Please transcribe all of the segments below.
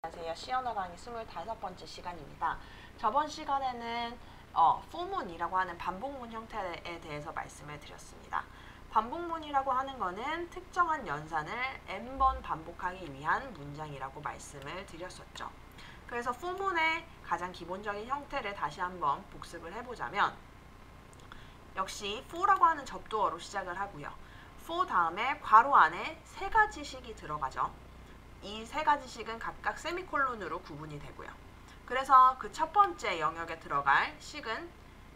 안녕하세요. 시언어 강의 25번째 시간입니다. 저번 시간에는 포문이라고 하는 반복문 형태에 대해서 말씀을 드렸습니다. 반복문이라고 하는 것은 특정한 연산을 n번 반복하기 위한 문장이라고 말씀을 드렸었죠. 그래서 포문의 가장 기본적인 형태를 다시 한번 복습을 해보자면 역시 for라고 하는 접두어로 시작을 하고요. for 다음에 괄호 안에 세 가지 식이 들어가죠. 이 세 가지 식은 각각 세미콜론으로 구분이 되고요. 그래서 그 첫 번째 영역에 들어갈 식은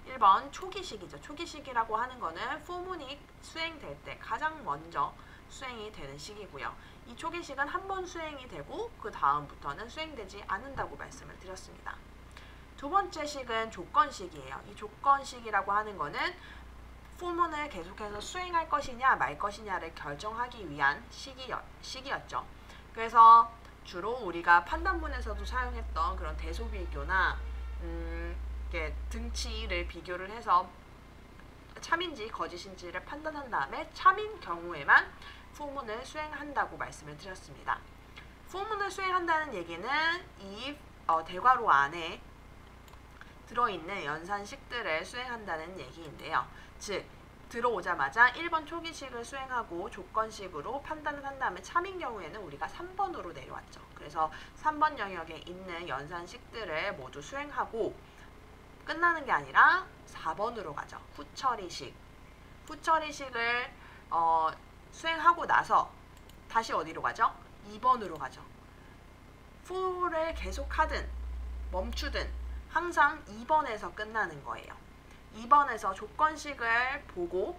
1번 초기식이죠. 초기식이라고 하는 거는 포문이 수행될 때 가장 먼저 수행이 되는 식이고요. 이 초기식은 한 번 수행이 되고 그 다음부터는 수행되지 않는다고 말씀을 드렸습니다. 두 번째 식은 조건식이에요. 이 조건식이라고 하는 거는 포문을 계속해서 수행할 것이냐 말 것이냐를 결정하기 위한 식이었죠. 그래서 주로 우리가 판단문에서도 사용했던 그런 대소비교나 등치를 비교를 해서 참인지 거짓인지를 판단한 다음에 참인 경우에만 포문을 수행한다고 말씀을 드렸습니다. 포문을 수행한다는 얘기는 이 대괄호 안에 들어있는 연산식들을 수행한다는 얘기인데요. 즉 들어오자마자 1번 초기식을 수행하고 조건식으로 판단을 한 다음에 참인 경우에는 우리가 3번으로 내려왔죠. 그래서 3번 영역에 있는 연산식들을 모두 수행하고 끝나는 게 아니라 4번으로 가죠. 후처리식. 후처리식을 수행하고 나서 다시 어디로 가죠? 2번으로 가죠. for를 계속하든 멈추든 항상 2번에서 끝나는 거예요. 2번에서 조건식을 보고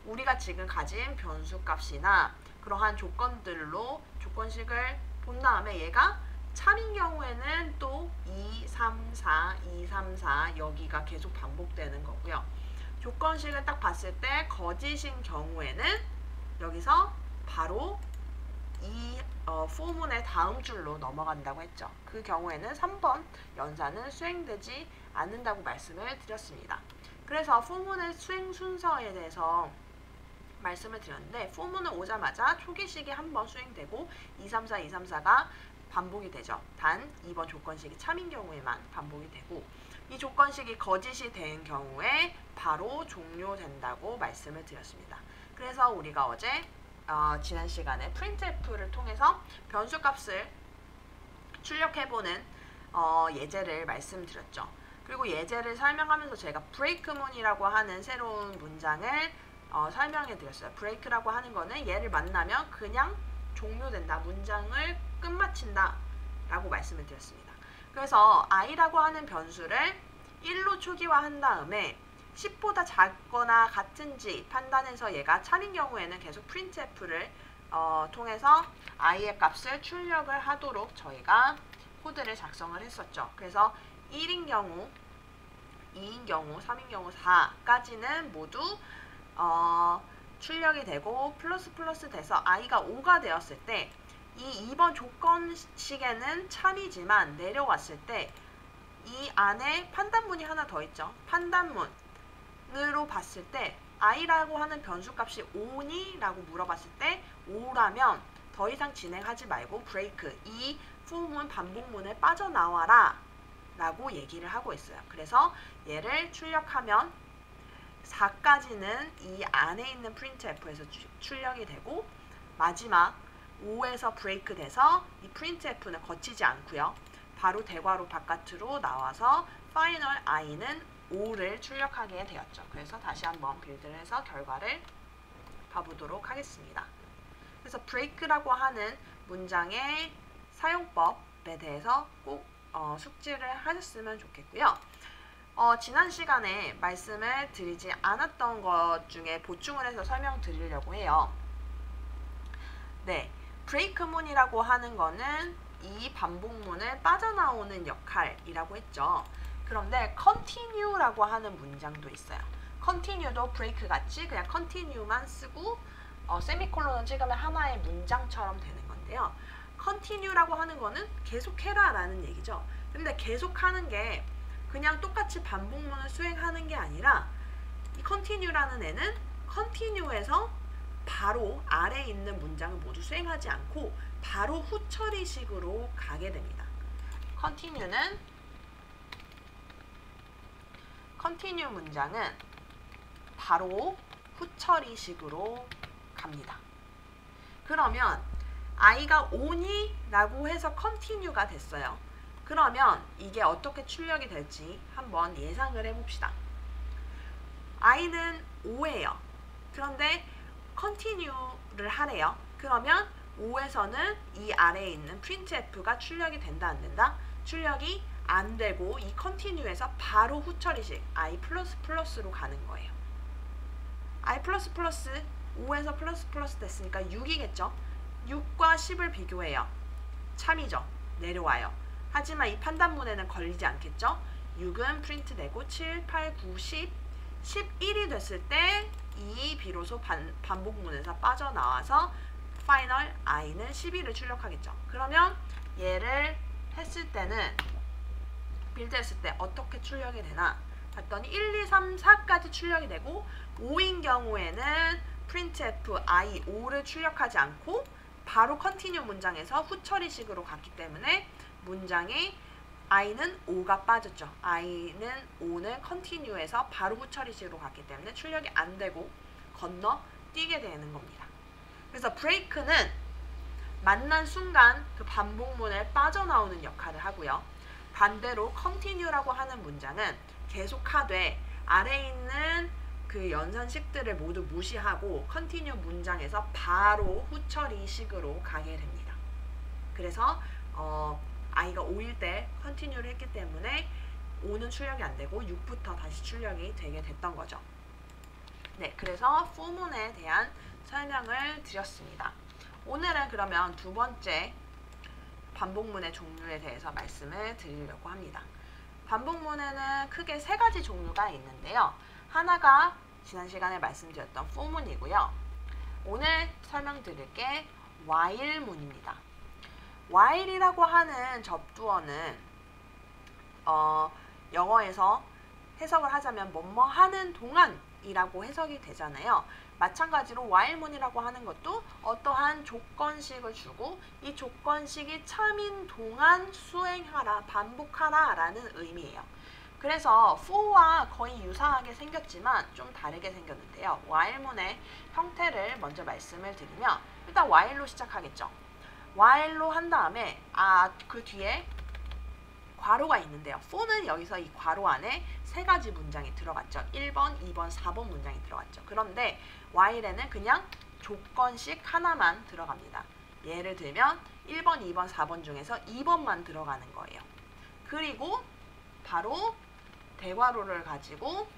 우리가 지금 가진 변수값이나 그러한 조건들로 조건식을 본 다음에 얘가 참인 경우에는 또 2, 3, 4, 2, 3, 4 여기가 계속 반복되는 거고요. 조건식을 딱 봤을 때 거짓인 경우에는 여기서 바로 이 포문의 다음 줄로 넘어간다고 했죠. 그 경우에는 3번 연산은 수행되지 않는다고 말씀을 드렸습니다. 그래서 포문의 수행 순서에 대해서 말씀을 드렸는데 포문은 오자마자 초기식이 한 번 수행되고 2, 3, 4, 2, 3, 4가 반복이 되죠. 단 2번 조건식이 참인 경우에만 반복이 되고 이 조건식이 거짓이 된 경우에 바로 종료된다고 말씀을 드렸습니다. 그래서 우리가 어제 지난 시간에 printf를 통해서 변수값을 출력해보는 예제를 말씀드렸죠. 그리고 예제를 설명하면서 제가 break문이라고 하는 새로운 문장을 설명해 드렸어요. break라고 하는 거는 얘를 만나면 그냥 종료된다. 문장을 끝마친다 라고 말씀을 드렸습니다. 그래서 i라고 하는 변수를 1로 초기화한 다음에 10보다 작거나 같은지 판단해서 얘가 참인 경우에는 계속 printf를 통해서 i의 값을 출력을 하도록 저희가 코드를 작성을 했었죠. 그래서 1인 경우, 2인 경우, 3인 경우, 4까지는 모두 출력이 되고 플러스 돼서 i가 5가 되었을 때 이 2번 조건식에는 참이지만 내려왔을 때 이 안에 판단문이 하나 더 있죠. 판단문으로 봤을 때 i라고 하는 변수값이 5니? 라고 물어봤을 때 5라면 더 이상 진행하지 말고 break, 이 포문 반복문을 빠져나와라 라고 얘기를 하고 있어요. 그래서 얘를 출력하면 4까지는 이 안에 있는 printf에서 출력이 되고 마지막 5에서 break 돼서 이 printf는 거치지 않고요. 바로 대괄호 바깥으로 나와서 final i는 5를 출력하게 되었죠. 그래서 다시 한번 빌드를 해서 결과를 봐보도록 하겠습니다. 그래서 break라고 하는 문장의 사용법에 대해서 꼭 숙지를 하셨으면 좋겠고요. 지난 시간에 말씀을 드리지 않았던 것 중에 보충을 해서 설명드리려고 해요. 네, break문이라고 하는 거는 이 반복문을 빠져나오는 역할이라고 했죠. 그런데 continue라고 하는 문장도 있어요. continue도 break 같이 그냥 continue만 쓰고 세미콜론을 찍으면 하나의 문장처럼 되는 건데요. continue라고 하는 거는 계속해라 라는 얘기죠. 근데 계속하는 게 그냥 똑같이 반복문을 수행하는 게 아니라 이 continue라는 애는 continue에서 바로 아래에 있는 문장을 모두 수행하지 않고 바로 후처리식으로 가게 됩니다. continue 문장은 바로 후처리식으로 갑니다. 그러면 아이가 오니? 라고 해서 continue가 됐어요. 그러면 이게 어떻게 출력이 될지 한번 예상을 해봅시다. 아이는 5예요. 그런데 continue를 하래요. 그러면 5에서는 이 아래에 있는 printf가 출력이 된다 안 된다? 출력이 안 되고 이 continue에서 바로 후처리식 i++로 가는 거예요. i++ 5에서 플러스 됐으니까 6이겠죠. 6과 10을 비교해요. 참이죠. 내려와요. 하지만 이 판단문에는 걸리지 않겠죠. 6은 프린트 되고 7, 8, 9, 10, 11이 됐을 때 이 비로소 반복문에서 빠져나와서 파이널 i는 11을 출력하겠죠. 그러면 얘를 했을 때는 빌드했을 때 어떻게 출력이 되나 봤더니 1, 2, 3, 4까지 출력이 되고 5인 경우에는 printf i5를 출력하지 않고 바로 continue 문장에서 후처리식으로 갔기 때문에 문장에 i는 5가 빠졌죠. i는 5는 continue에서 바로 후처리식으로 갔기 때문에 출력이 안 되고 건너뛰게 되는 겁니다. 그래서 break는 만난 순간 그 반복문에 빠져나오는 역할을 하고요. 반대로 continue라고 하는 문장은 계속하되 아래에 있는 그 연산식들을 모두 무시하고 continue 문장에서 바로 후처리식으로 가게 됩니다. 그래서 i가 5일 때 continue를 했기 때문에 5는 출력이 안 되고 6부터 다시 출력이 되게 됐던 거죠. 네, 그래서 for문에 대한 설명을 드렸습니다. 오늘은 그러면 두 번째 반복문의 종류에 대해서 말씀을 드리려고 합니다. 반복문에는 크게 세 가지 종류가 있는데요. 하나가 지난 시간에 말씀드렸던 for문이고요. 오늘 설명드릴 게 while문입니다. while이라고 하는 접두어는 영어에서 해석을 하자면 뭐뭐 하는 동안이라고 해석이 되잖아요. 마찬가지로 while문이라고 하는 것도 어떠한 조건식을 주고 이 조건식이 참인 동안 수행하라, 반복하라 라는 의미예요. 그래서 for와 거의 유사하게 생겼지만 좀 다르게 생겼는데요. while문의 형태를 먼저 말씀을 드리면 일단 while로 시작하겠죠. while로 한 다음에 그 뒤에 괄호가 있는데요. for는 여기서 이 괄호 안에 세 가지 문장이 들어갔죠. 1번, 2번, 4번 문장이 들어갔죠. 그런데 while에는 그냥 조건식 하나만 들어갑니다. 예를 들면 1번, 2번, 4번 중에서 2번만 들어가는 거예요. 그리고 바로 대괄호를 가지고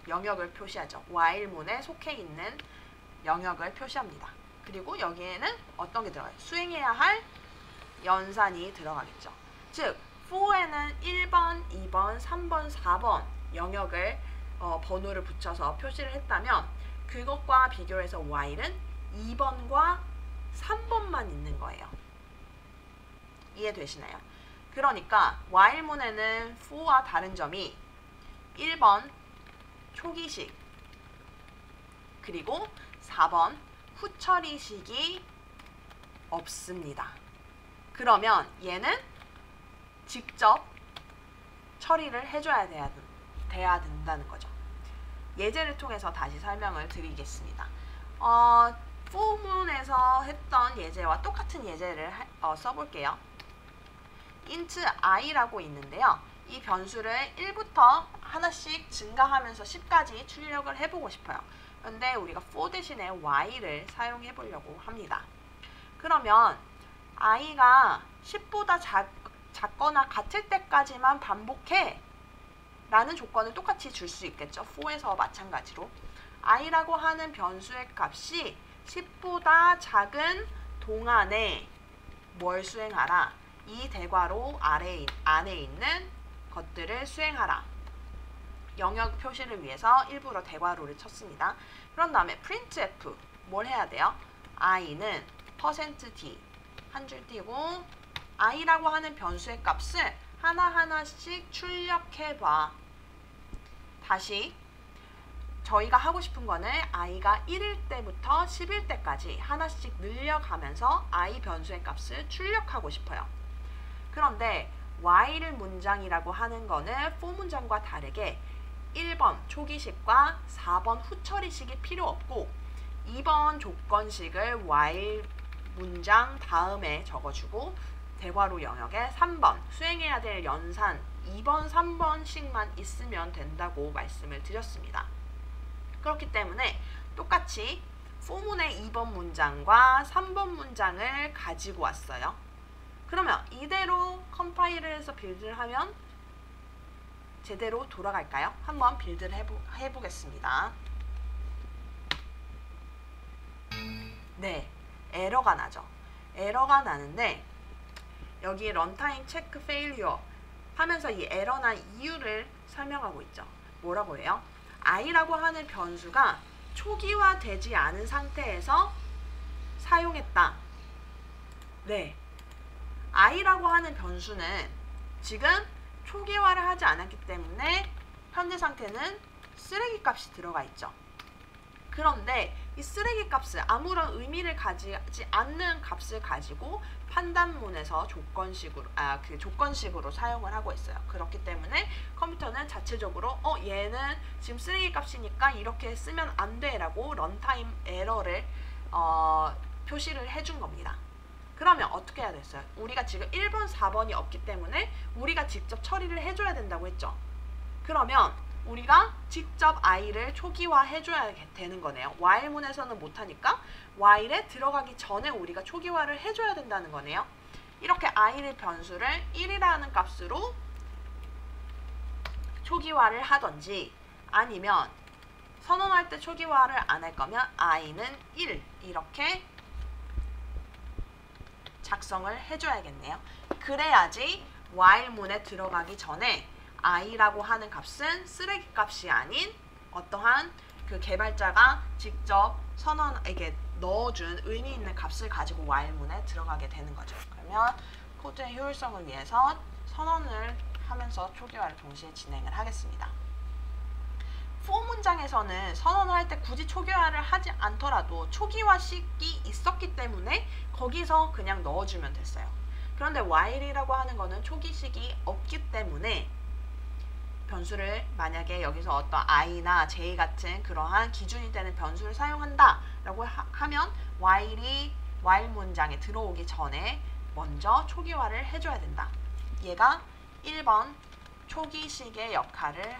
영역을 표시하죠. while문에 속해 있는 영역을 표시합니다. 그리고 여기에는 어떤 게 들어가요? 수행해야 할 연산이 들어가겠죠. 즉, for에는 1번, 2번, 3번, 4번 영역을 번호를 붙여서 표시를 했다면 그것과 비교해서 while은 2번과 3번만 있는 거예요. 이해되시나요? 그러니까 while문에는 for와 다른 점이 1번 초기식 그리고 4번 후처리식이 없습니다. 그러면 얘는 직접 처리를 해줘야 돼야 된다는 거죠. 예제를 통해서 다시 설명을 드리겠습니다. for문에서 했던 예제와 똑같은 예제를 써볼게요. int i라고 있는데요. 이 변수를 1부터 하나씩 증가하면서 10까지 출력을 해보고 싶어요. 그런데 우리가 for 대신에 while을 사용해 보려고 합니다. 그러면 i가 10보다 작거나 같을 때까지만 반복해 라는 조건을 똑같이 줄 수 있겠죠. for에서 마찬가지로 i라고 하는 변수의 값이 10보다 작은 동안에 뭘 수행하라? 이 대괄호 안에 있는 것들을 수행하라. 영역 표시를 위해서 일부러 대괄호를 쳤습니다. 그런 다음에 printf 뭘 해야 돼요? i는 %d 한 줄 띄고 i라고 하는 변수의 값을 하나하나씩 출력해봐. 다시 저희가 하고 싶은 거는 i가 1일 때부터 10일 때까지 하나씩 늘려가면서 i 변수의 값을 출력하고 싶어요. 그런데 while 문장이라고 하는 거는 for 문장과 다르게 1번 초기식과 4번 후처리식이 필요 없고 2번 조건식을 while 문장 다음에 적어주고 대괄호 영역에 3번 수행해야 될 연산 2번, 3번씩만 있으면 된다고 말씀을 드렸습니다. 그렇기 때문에 똑같이 for문의 2번 문장과 3번 문장을 가지고 왔어요. 그러면 이대로 컴파일을 해서 빌드를 하면 제대로 돌아갈까요? 한번 빌드를 해보겠습니다. 네, 에러가 나죠. 에러가 나는데 여기 런타임 체크 페일리어 하면서 이 에러 난 이유를 설명하고 있죠. 뭐라고 해요? i라고 하는 변수가 초기화되지 않은 상태에서 사용했다. 네, i라고 하는 변수는 지금 초기화를 하지 않았기 때문에 현재 상태는 쓰레기 값이 들어가 있죠. 그런데 이 쓰레기 값을 아무런 의미를 가지지 않는 값을 가지고 판단문에서 조건식으로 사용을 하고 있어요. 그렇기 때문에 컴퓨터는 자체적으로 얘는 지금 쓰레기 값이니까 이렇게 쓰면 안 돼 라고 런타임 에러를 표시를 해준 겁니다. 그러면 어떻게 해야 됐어요? 우리가 지금 1번, 4번이 없기 때문에 우리가 직접 처리를 해줘야 된다고 했죠. 그러면 우리가 직접 i를 초기화 해줘야 되는 거네요. while문에서는 못하니까 while에 들어가기 전에 우리가 초기화를 해줘야 된다는 거네요. 이렇게 i를 변수를 1이라는 값으로 초기화를 하던지 아니면 선언할 때 초기화를 안 할 거면 i는 1 이렇게 작성을 해줘야겠네요. 그래야지 while문에 들어가기 전에 i라고 하는 값은 쓰레기 값이 아닌 어떠한 그 개발자가 직접 선언에게 넣어준 의미 있는 값을 가지고 while문에 들어가게 되는 거죠. 그러면 코드의 효율성을 위해서 선언을 하면서 초기화를 동시에 진행을 하겠습니다. for 문장에서는 선언을 할 때 굳이 초기화를 하지 않더라도 초기화식이 있었기 때문에 거기서 그냥 넣어주면 됐어요. 그런데 while이라고 하는 거는 초기식이 없기 때문에 변수를 만약에 여기서 어떤 i나 j 같은 그러한 기준이 되는 변수를 사용한다 라고 하면 while 문장에 들어오기 전에 먼저 초기화를 해줘야 된다. 얘가 1번 초기식의 역할을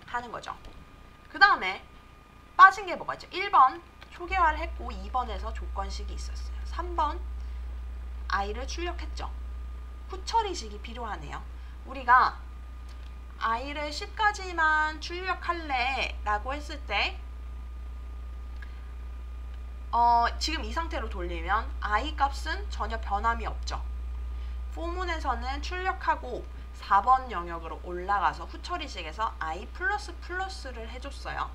하는 거죠. 그 다음에 빠진 게 뭐가 있죠? 1번 초기화를 했고 2번에서 조건식이 있었어요. 3번 i를 출력했죠. 후처리식이 필요하네요. 우리가 i를 10까지만 출력할래 라고 했을 때 지금 이 상태로 돌리면 i 값은 전혀 변함이 없죠. for문에서는 출력하고 4번 영역으로 올라가서 후처리식에서 i++를 해줬어요.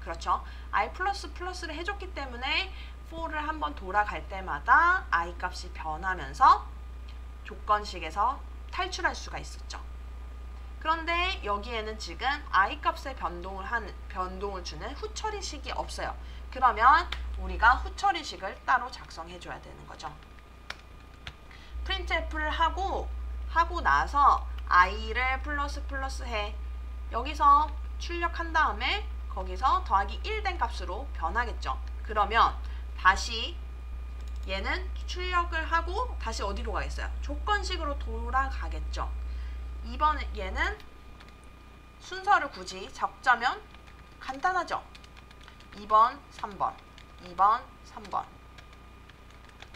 그렇죠. i++를 해줬기 때문에 for를 한번 돌아갈 때마다 i 값이 변하면서 조건식에서 탈출할 수가 있었죠. 그런데 여기에는 지금 i 값에 변동을 주는 후처리식이 없어요. 그러면 우리가 후처리식을 따로 작성해줘야 되는 거죠. printf를 하고 나서 i를 플러스 해. 여기서 출력한 다음에 거기서 더하기 1 된 값으로 변하겠죠. 그러면 다시 얘는 출력을 하고 다시 어디로 가겠어요? 조건식으로 돌아가겠죠. 이번 얘는 순서를 굳이 적자면 간단하죠. 2번, 3번, 2번, 3번.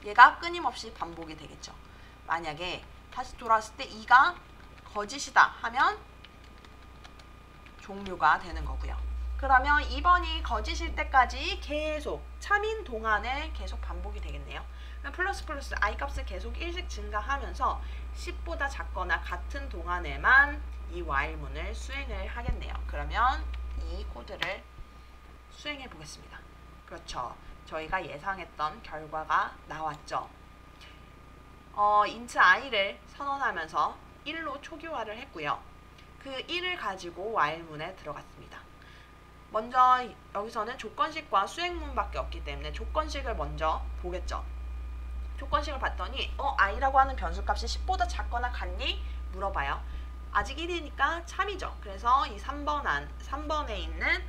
얘가 끊임없이 반복이 되겠죠. 만약에 다시 돌아왔을 때 2가 거짓이다 하면 종료가 되는 거고요. 그러면 2번이 거짓일 때까지 계속 참인 동안에 계속 반복이 되겠네요. 플러스 i 값을 계속 1씩 증가하면서 10보다 작거나 같은 동안에만 이 while문을 수행을 하겠네요. 그러면 이 코드를 수행해 보겠습니다. 그렇죠. 저희가 예상했던 결과가 나왔죠. int i를 선언하면서 1로 초기화를 했고요. 그 1을 가지고 while문에 들어갔습니다. 먼저 여기서는 조건식과 수행문밖에 없기 때문에 조건식을 먼저 보겠죠. 조건식을 봤더니 i라고 하는 변수값이 10보다 작거나 같니? 물어봐요. 아직 1이니까 참이죠. 그래서 이 3번에 있는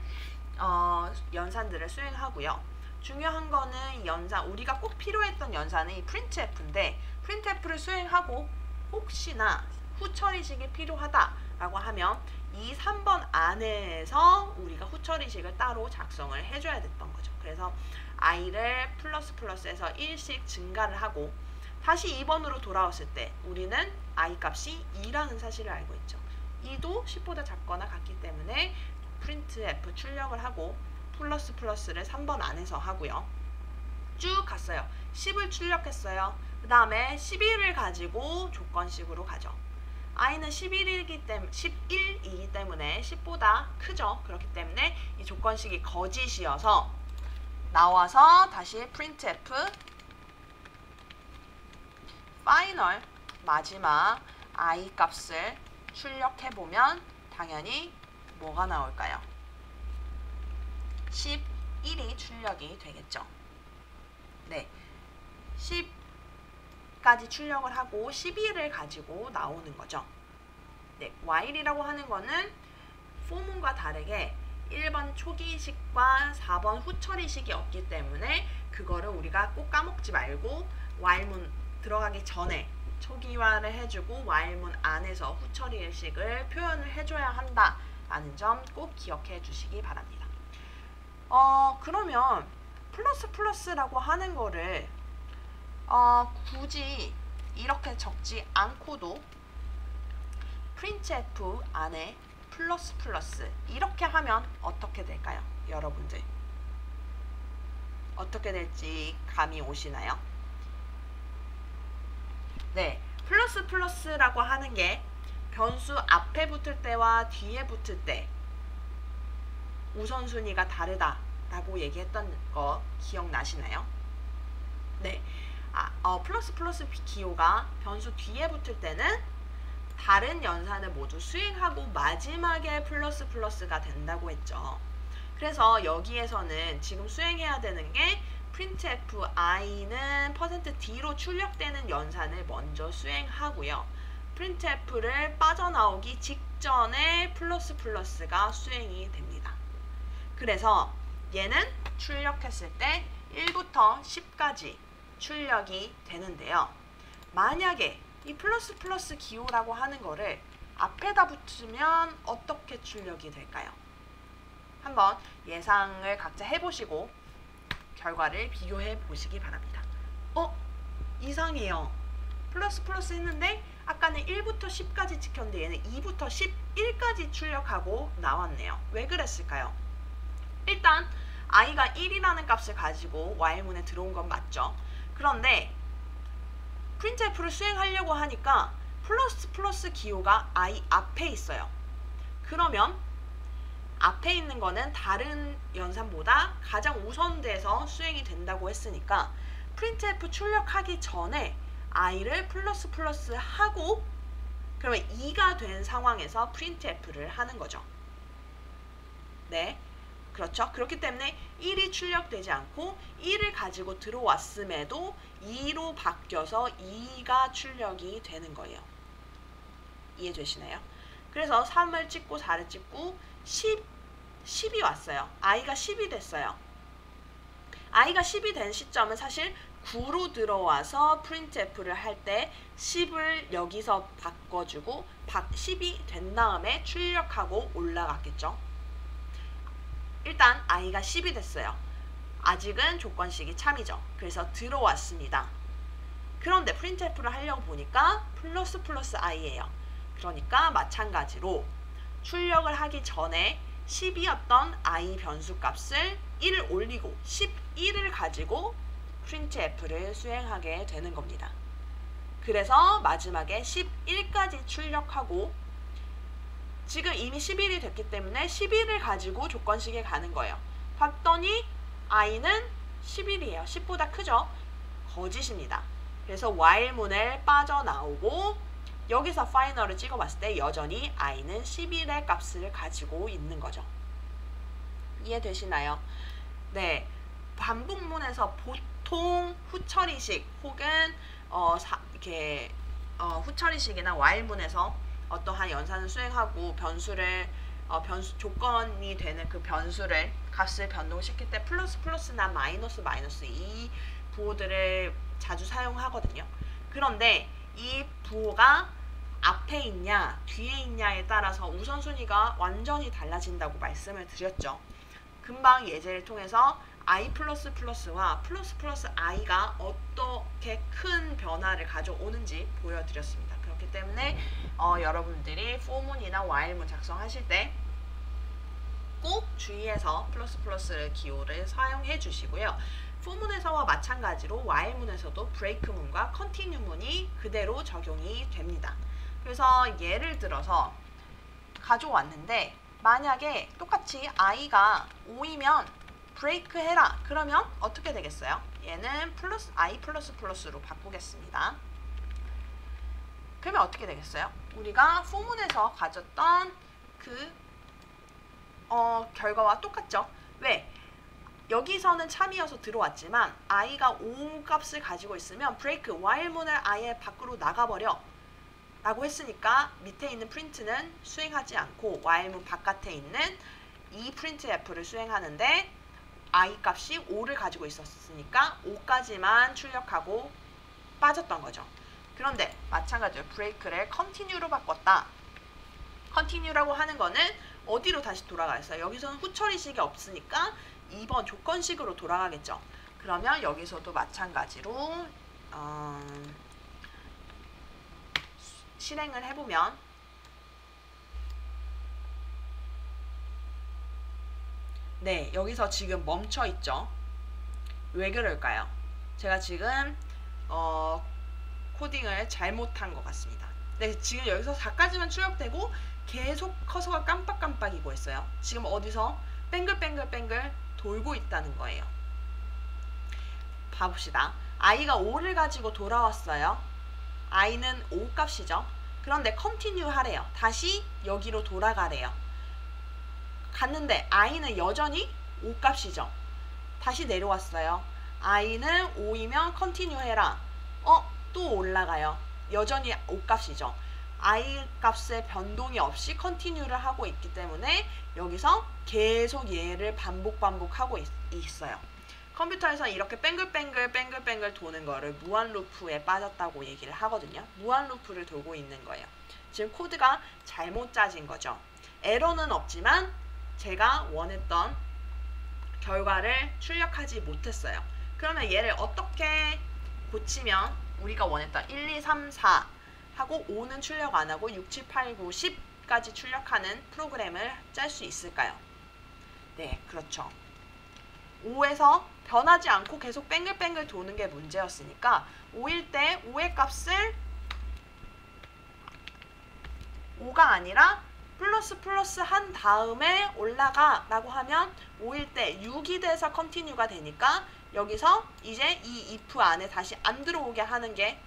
연산들을 수행하고요. 중요한 거는 이 연산, 우리가 꼭 필요했던 연산은 이 printf인데 printf를 수행하고 혹시나 후처리식이 필요하다라고 하면 이 3번 안에서 우리가 후처리식을 따로 작성을 해줘야 됐던 거죠. 그래서 i를 플러스에서 1씩 증가를 하고 다시 2번으로 돌아왔을 때 우리는 i 값이 2라는 사실을 알고 있죠. 2도 10보다 작거나 같기 때문에 printf 출력을 하고 플러스를 3번 안에서 하고요. 쭉 갔어요. 10을 출력했어요. 그 다음에 11을 가지고 조건식으로 가죠. i는 11이기 때문에 10보다 크죠. 그렇기 때문에 이 조건식이 거짓이어서 나와서 다시 printf final 마지막 i 값을 출력해보면 당연히 뭐가 나올까요? 11이 출력이 되겠죠. 네, 10까지 출력을 하고 12를 가지고 나오는 거죠. 네, while이라고 하는 거는 for문과 다르게 1번 초기식과 4번 후처리식이 없기 때문에 그거를 우리가 꼭 까먹지 말고 while문 들어가기 전에 초기화를 해주고 while문 안에서 후처리식을 표현을 해줘야 한다라는 점 꼭 기억해 주시기 바랍니다. 그러면 플러스라고 하는 거를 굳이 이렇게 적지 않고도 printf 안에 플러스 이렇게 하면 어떻게 될까요? 여러분들 어떻게 될지 감이 오시나요? 네, 플러스라고 하는 게 변수 앞에 붙을 때와 뒤에 붙을 때 우선순위가 다르다라고 얘기했던 거 기억나시나요? 네, 플러스 기호가 변수 뒤에 붙을 때는 다른 연산을 모두 수행하고 마지막에 플러스가 된다고 했죠. 그래서 여기에서는 지금 수행해야 되는 게 printf i는 %d로 출력되는 연산을 먼저 수행하고요. printf를 빠져나오기 직전에 플러스가 수행이 됩니다. 그래서 얘는 출력했을 때 1부터 10까지 출력이 되는데요. 만약에 이 플러스 기호라고 하는 거를 앞에다 붙이면 어떻게 출력이 될까요? 한번 예상을 각자 해보시고 결과를 비교해 보시기 바랍니다. 이상해요. 플러스 했는데 아까는 1부터 10까지 찍혔는데 얘는 2부터 11까지 출력하고 나왔네요. 왜 그랬을까요? 일단 i가 1이라는 값을 가지고 while문에 들어온 건 맞죠. 그런데 printf를 수행하려고 하니까 플러스 기호가 i 앞에 있어요. 그러면 앞에 있는 거는 다른 연산보다 가장 우선돼서 수행이 된다고 했으니까 printf 출력하기 전에 i를 플러스 하고 그러면 2가 된 상황에서 printf를 하는 거죠. 네, 그렇죠. 그렇기 때문에 1이 출력되지 않고 1을 가지고 들어왔음에도 2로 바뀌어서 2가 출력이 되는 거예요. 이해되시나요? 그래서 3을 찍고 4를 찍고 10이 왔어요. i가 10이 됐어요. i가 10이 된 시점은 사실 9로 들어와서 printf를 할 때 10을 여기서 바꿔주고 10이 된 다음에 출력하고 올라갔겠죠. 일단 i가 10이 됐어요. 아직은 조건식이 참이죠. 그래서 들어왔습니다. 그런데 printf를 하려고 보니까 플러스 i예요. 그러니까 마찬가지로 출력을 하기 전에 10이었던 i 변수 값을 1 올리고 11을 가지고 printf를 수행하게 되는 겁니다. 그래서 마지막에 11까지 출력하고 지금 이미 11이 됐기 때문에 11을 가지고 조건식에 가는 거예요. 봤더니 i는 11이에요. 10보다 크죠? 거짓입니다. 그래서 while문을 빠져나오고 여기서 final을 찍어봤을 때 여전히 i는 11의 값을 가지고 있는 거죠. 이해되시나요? 네, 반복문에서 보통 후처리식 혹은 후처리식이나 while문에서 어떠한 연산을 수행하고 변수를 변수 조건이 되는 그 변수를 값을 변동시킬 때 플러스 플러스나 마이너스 마이너스 이 부호들을 자주 사용하거든요. 그런데 이 부호가 앞에 있냐 뒤에 있냐에 따라서 우선순위가 완전히 달라진다고 말씀을 드렸죠. 금방 예제를 통해서 i 플러스 플러스와 플러스 플러스 i가 어떻게 큰 변화를 가져오는지 보여드렸습니다. 그렇기 때문에 여러분들이 for문이나 while문 작성하실 때 꼭 주의해서 플러스 플러스 기호를 사용해 주시고요. for문에서와 마찬가지로 while문에서도 break문과 continue문이 그대로 적용이 됩니다. 그래서 예를 들어서 가져왔는데 만약에 똑같이 i가 5이면 break 해라. 그러면 어떻게 되겠어요? 얘는 플러스 i 플러스 플러스로 바꾸겠습니다. 그러면 어떻게 되겠어요? 우리가 for문에서 가졌던 그 결과와 똑같죠? 왜? 여기서는 참이어서 들어왔지만 i가 5 값을 가지고 있으면 break while문을 아예 밖으로 나가버려 라고 했으니까 밑에 있는 print는 수행하지 않고 while문 바깥에 있는 이 printf를 수행하는데 i 값이 5를 가지고 있었으니까 5까지만 출력하고 빠졌던 거죠. 그런데 마찬가지로 break를 continue로 바꿨다. continue라고 하는 거는 어디로 다시 돌아가겠어요? 여기서는 후처리식이 없으니까 2번 조건식으로 돌아가겠죠. 그러면 여기서도 마찬가지로 실행을 해보면 네, 여기서 지금 멈춰 있죠. 왜 그럴까요? 제가 지금 코딩을 잘못한 것 같습니다. 네, 지금 여기서 4까지만 출력되고 계속 커서가 깜빡깜빡이고 있어요. 지금 어디서 뱅글뱅글뱅글 돌고 있다는 거예요. 봐봅시다. i가 5를 가지고 돌아왔어요. i는 5 값이죠. 그런데 continue 하래요. 다시 여기로 돌아가래요. 갔는데 i는 여전히 5 값이죠. 다시 내려왔어요. i는 5이면 continue 해라. 또 올라가요. 여전히 5 값이죠. i 값의 변동이 없이 continue를 하고 있기 때문에 여기서 계속 얘를 반복하고 있어요. 컴퓨터에서 이렇게 뱅글뱅글 도는 거를 무한 루프에 빠졌다고 얘기를 하거든요. 무한 루프를 돌고 있는 거예요. 지금 코드가 잘못 짜진 거죠. 에러는 없지만 제가 원했던 결과를 출력하지 못했어요. 그러면 얘를 어떻게 고치면 우리가 원했던 1, 2, 3, 4 하고 5는 출력 안 하고 6, 7, 8, 9, 10까지 출력하는 프로그램을 짤 수 있을까요? 네, 그렇죠. 5에서 변하지 않고 계속 뱅글뱅글 도는 게 문제였으니까 5일 때 5의 값을 5가 아니라 플러스 한 다음에 올라가 라고 하면 5일 때 6이 돼서 컨티뉴가 되니까 여기서 이제 이 if 안에 다시 안 들어오게 하는 게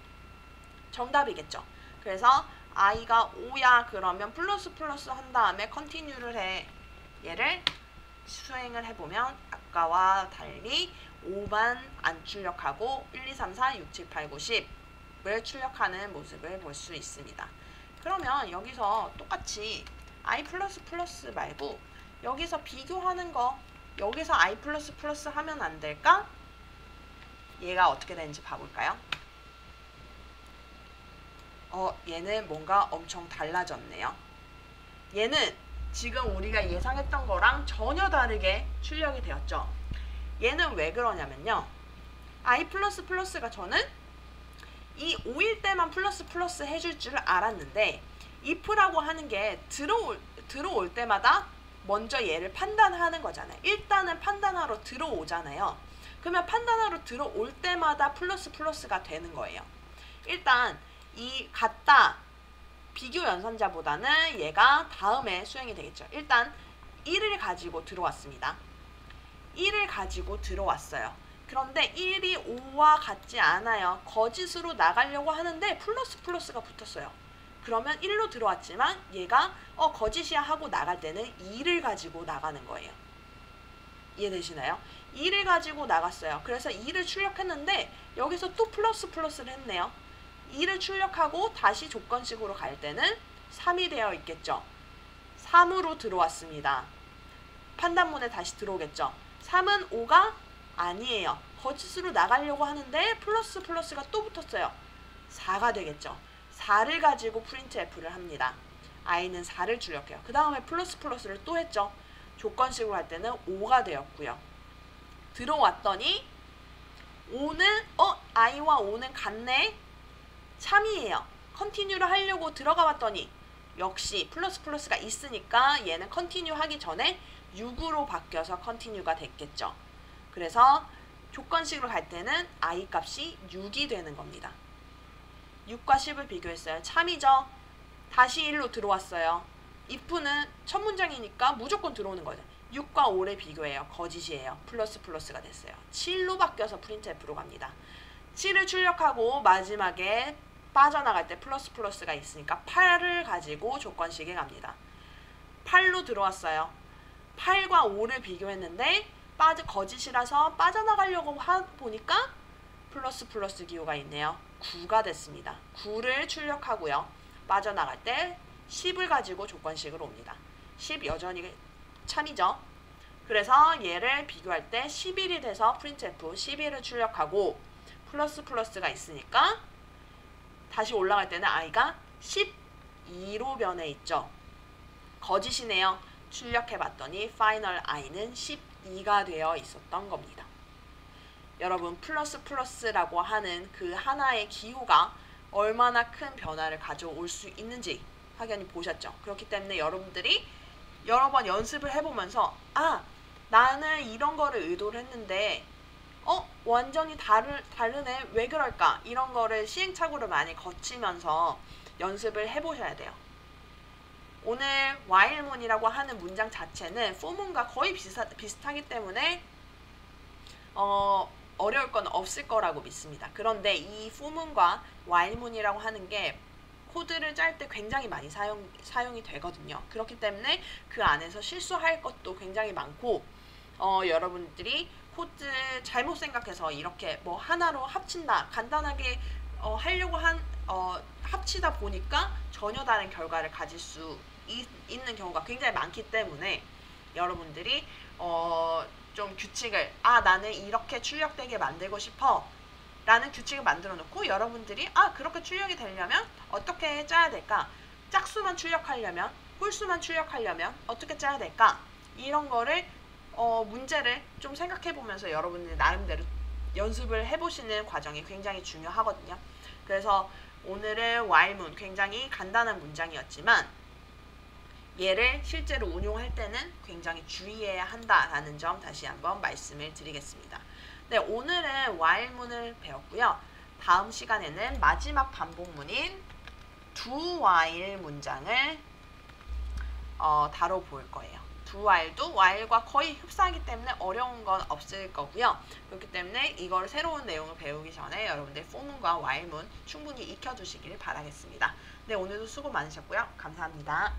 정답이겠죠. 그래서 i가 5야 그러면 플러스 한 다음에 컨티뉴를 해. 얘를 수행을 해보면 아까와 달리 5만 안 출력하고 1, 2, 3, 4, 6, 7, 8, 9, 10을 출력하는 모습을 볼 수 있습니다. 그러면 여기서 똑같이 i++ 말고 여기서 비교하는 거 여기서 i++ 하면 안 될까? 얘가 어떻게 되는지 봐볼까요? 얘는 뭔가 엄청 달라졌네요. 얘는 지금 우리가 예상했던 거랑 전혀 다르게 출력이 되었죠. 얘는 왜 그러냐면요. i++가 저는 이 5일 때만 플러스 해줄 줄 알았는데 if라고 하는 게 들어올 때마다 먼저 얘를 판단하는 거잖아요. 일단은 판단하러 들어오잖아요. 그러면 판단하러 들어올 때마다 플러스가 되는 거예요. 일단 이 같다 비교 연산자보다는 얘가 다음에 수행이 되겠죠. 일단 1을 가지고 들어왔습니다. 1을 가지고 들어왔어요. 그런데 1이 5와 같지 않아요. 거짓으로 나가려고 하는데 플러스가 붙었어요. 그러면 1로 들어왔지만 얘가 거짓이야 하고 나갈 때는 2를 가지고 나가는 거예요. 이해되시나요? 2를 가지고 나갔어요. 그래서 2를 출력했는데 여기서 또 플러스를 했네요. 2를 출력하고 다시 조건식으로 갈 때는 3이 되어 있겠죠. 3으로 들어왔습니다. 판단문에 다시 들어오겠죠. 3은 5가 아니에요. 거짓으로 나가려고 하는데 플러스가 또 붙었어요. 4가 되겠죠. 4를 가지고 printf를 합니다. i는 4를 출력해요. 그 다음에 플러스를 또 했죠. 조건식으로 할 때는 5가 되었고요. 들어왔더니 5는 i와 5는 같네. 3이에요. 컨티뉴를 하려고 들어가 봤더니 역시 플러스가 있으니까 얘는 컨티뉴 하기 전에 6으로 바뀌어서 컨티뉴가 됐겠죠. 그래서 조건식으로 갈 때는 i 값이 6이 되는 겁니다. 6과 10을 비교했어요. 참이죠. 다시 1로 들어왔어요. if는 첫 문장이니까 무조건 들어오는 거죠. 6과 5를 비교해요. 거짓이에요. 플러스가 됐어요. 7로 바뀌어서 printf로 갑니다. 7을 출력하고 마지막에 빠져나갈 때 플러스가 있으니까 8을 가지고 조건식에 갑니다. 8로 들어왔어요. 8과 5를 비교했는데 거짓이라서 빠져나가려고 보니까 플러스 기호가 있네요. 9가 됐습니다. 9를 출력하고요. 빠져나갈 때 10을 가지고 조건식으로 옵니다. 10 여전히 참이죠. 그래서 얘를 비교할 때 11이 돼서 printf 11을 출력하고 플러스가 있으니까 다시 올라갈 때는 i가 12로 변해 있죠. 거짓이네요. 출력해봤더니 final i는 12가 되어 있었던 겁니다. 여러분 플러스라고 하는 그 하나의 기호가 얼마나 큰 변화를 가져올 수 있는지 확연히 보셨죠. 그렇기 때문에 여러분들이 여러 번 연습을 해보면서 나는 이런 거를 의도를 했는데 완전히 다르네. 왜 그럴까? 이런 거를 시행착오를 많이 거치면서 연습을 해보셔야 돼요. 오늘 while문이라고 하는 문장 자체는 for문과 거의 비슷하기 때문에 어려울 건 없을 거라고 믿습니다. 그런데 이 for문과 while문이라고 하는 게 코드를 짤 때 굉장히 많이 사용이 되거든요. 그렇기 때문에 그 안에서 실수할 것도 굉장히 많고 여러분들이 코드 잘못 생각해서 이렇게 뭐 하나로 합친다 간단하게 하려고 합치다 보니까 전혀 다른 결과를 가질 수 있는 경우가 굉장히 많기 때문에 여러분들이 좀 규칙을 나는 이렇게 출력되게 만들고 싶어 라는 규칙을 만들어 놓고 여러분들이 그렇게 출력이 되려면 어떻게 짜야 될까? 짝수만 출력하려면 홀수만 출력하려면 어떻게 짜야 될까? 이런 거를 문제를 좀 생각해 보면서 여러분들 나름대로 연습을 해보시는 과정이 굉장히 중요하거든요. 그래서 오늘은 while문 굉장히 간단한 문장이었지만 얘를 실제로 운용할 때는 굉장히 주의해야 한다라는 점 다시 한번 말씀을 드리겠습니다. 네, 오늘은 while문을 배웠고요. 다음 시간에는 마지막 반복문인 do while 문장을 다뤄볼 거예요. do while도 while과 거의 흡사하기 때문에 어려운 건 없을 거고요. 그렇기 때문에 이걸 새로운 내용을 배우기 전에 여러분들 for문과 while문 충분히 익혀두시길 바라겠습니다. 네, 오늘도 수고 많으셨고요. 감사합니다.